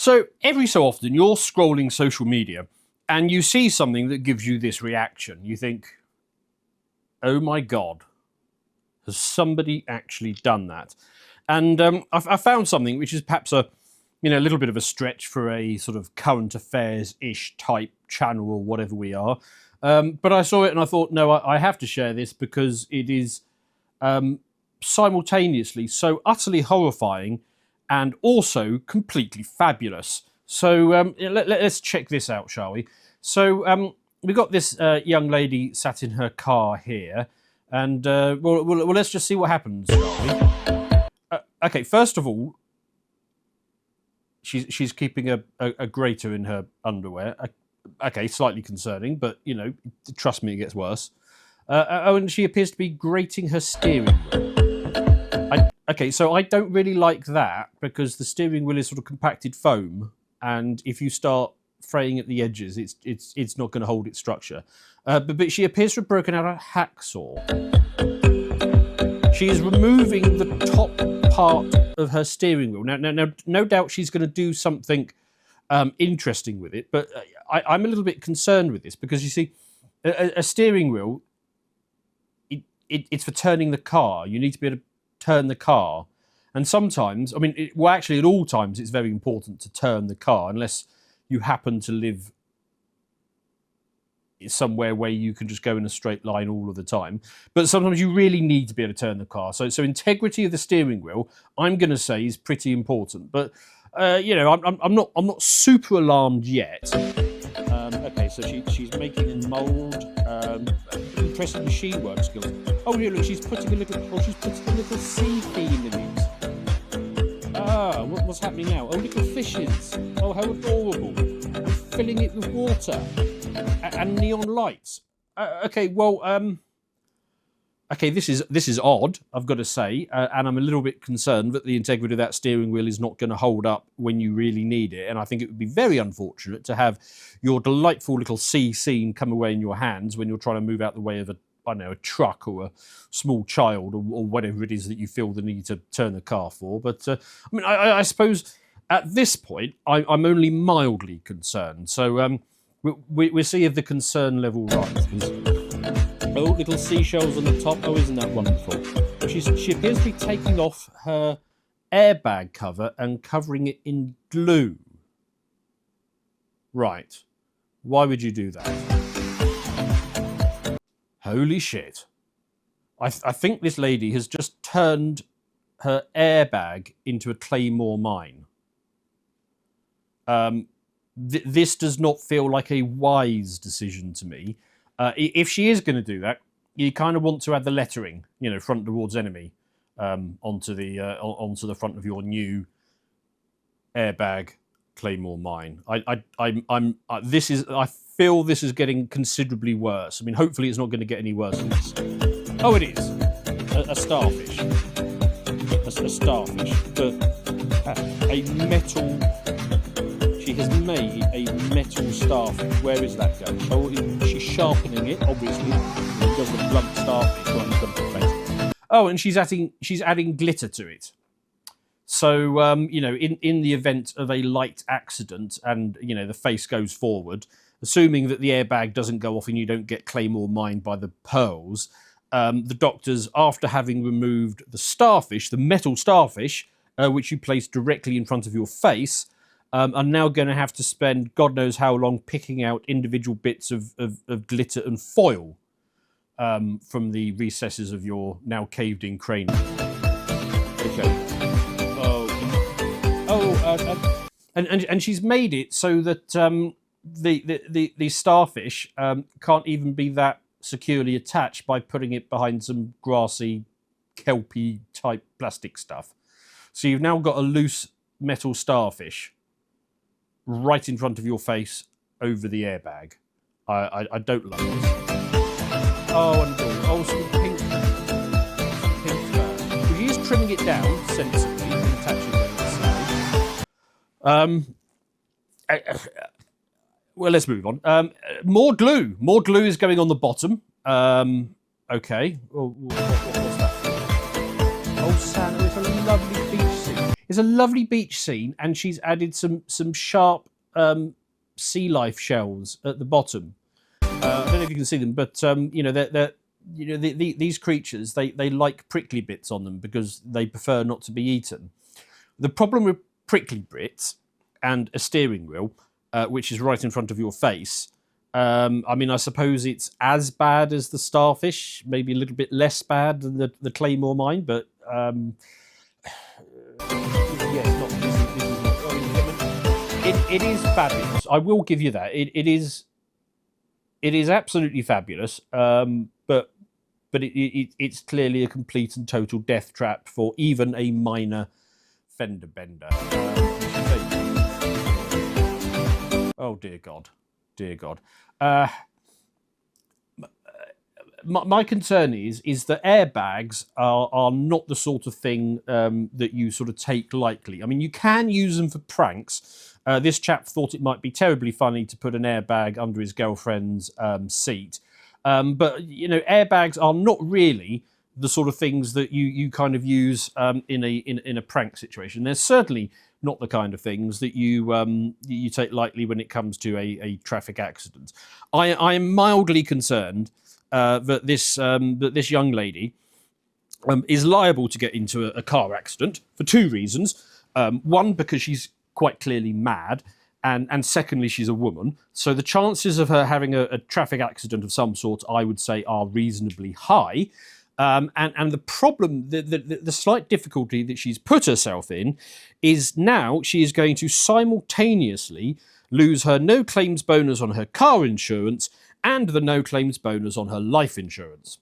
So every so often you're scrolling social media and you see something that gives you this reaction. You think, oh my God, has somebody actually done that? And I found something which is perhaps a little bit of a stretch for a sort of current affairs-ish type channel or whatever we are. But I saw it and I thought, no, I have to share this because it is simultaneously so utterly horrifying and also completely fabulous. So let's check this out, shall we? So we've got this young lady sat in her car here, and well, let's just see what happens, shall we? Okay, first of all, she's keeping a grater in her underwear. Okay, slightly concerning, but trust me, it gets worse. Oh, and she appears to be grating her steering wheel. Okay, so I don't really like that because the steering wheel is sort of compacted foam, and if you start fraying at the edges, it's not going to hold its structure. But she appears to have broken out a hacksaw. She is removing the top part of her steering wheel. Now, no doubt she's going to do something interesting with it, but I'm a little bit concerned with this because you see, a steering wheel, it's for turning the car. You need to be able to turn the car, and sometimes, actually at all times, it's very important to turn the car unless you happen to live somewhere where you can just go in a straight line all of the time. But sometimes you really need to be able to turn the car. So integrity of the steering wheel, I'm going to say, is pretty important. But I'm not super alarmed yet. Okay, so she's making a mould. Impressive machine work skills. Oh, here, look, she's putting a little sea theme in it. Ah, what's happening now? Oh, little fishes. Oh, how adorable. And filling it with water and neon lights. Okay, well, okay, this is odd, I've got to say, and I'm a little bit concerned that the integrity of that steering wheel is not going to hold up when you really need it. And I think it would be very unfortunate to have your delightful little sea scene come away in your hands when you're trying to move out the way of a truck or a small child or whatever it is that you feel the need to turn the car for. But I suppose at this point I'm only mildly concerned. So we'll see if the concern level rises. Oh, little seashells on the top. Oh, isn't that wonderful? She appears to be taking off her airbag cover and covering it in glue. Right. Why would you do that? Holy shit. I think this lady has just turned her airbag into a Claymore mine. This does not feel like a wise decision to me. If she is going to do that, you kind of want to add the lettering, front towards enemy, onto the front of your new airbag Claymore mine. I feel this is getting considerably worse. Hopefully it's not going to get any worse than this. Oh, it is a starfish. A starfish, but a metal. She has made a metal starfish. Where is that going? Oh, she's sharpening it, obviously. It does a blunt starfish when it comes to face. Oh, and she's adding glitter to it. So, in the event of a light accident and, the face goes forward, assuming that the airbag doesn't go off and you don't get Claymore mined by the pearls, the doctors, after having removed the starfish, the metal starfish, which you place directly in front of your face, are now going to have to spend God knows how long picking out individual bits of glitter and foil from the recesses of your now caved-in cranium. Okay. And she's made it so that the starfish can't even be that securely attached by putting it behind some grassy, kelpy type plastic stuff. So you've now got a loose metal starfish right in front of your face over the airbag. I don't love this. Oh, and some pink fur. Well, she is trimming it down sensibly and attaching it on the side. Well, let's move on. More glue. More glue is going on the bottom. Okay. What's that? Oh, Santa, it's a lovely beach scene. It's a lovely beach scene, and she's added some sharp sea life shells at the bottom. I don't know if you can see them, but these creatures, they like prickly bits on them because they prefer not to be eaten. The problem with prickly bits and a steering wheel, which is right in front of your face, I suppose it's as bad as the starfish, maybe a little bit less bad than the Claymore mine, but yeah, it's not. It is fabulous. I will give you that. It is absolutely fabulous. But it's clearly a complete and total death trap for even a minor fender bender. Oh dear God, dear God. My concern is that airbags are not the sort of thing that you sort of take lightly. I mean, you can use them for pranks. This chap thought it might be terribly funny to put an airbag under his girlfriend's seat. But, airbags are not really the sort of things that you kind of use in a prank situation. They're certainly not the kind of things that you take lightly when it comes to a traffic accident. I am mildly concerned that this young lady is liable to get into a car accident for two reasons. One, because she's quite clearly mad, and secondly, she's a woman. So the chances of her having a traffic accident of some sort, I would say, are reasonably high. And the problem, the slight difficulty that she's put herself in is now she is going to simultaneously lose her no claims bonus on her car insurance and the no claims bonus on her life insurance.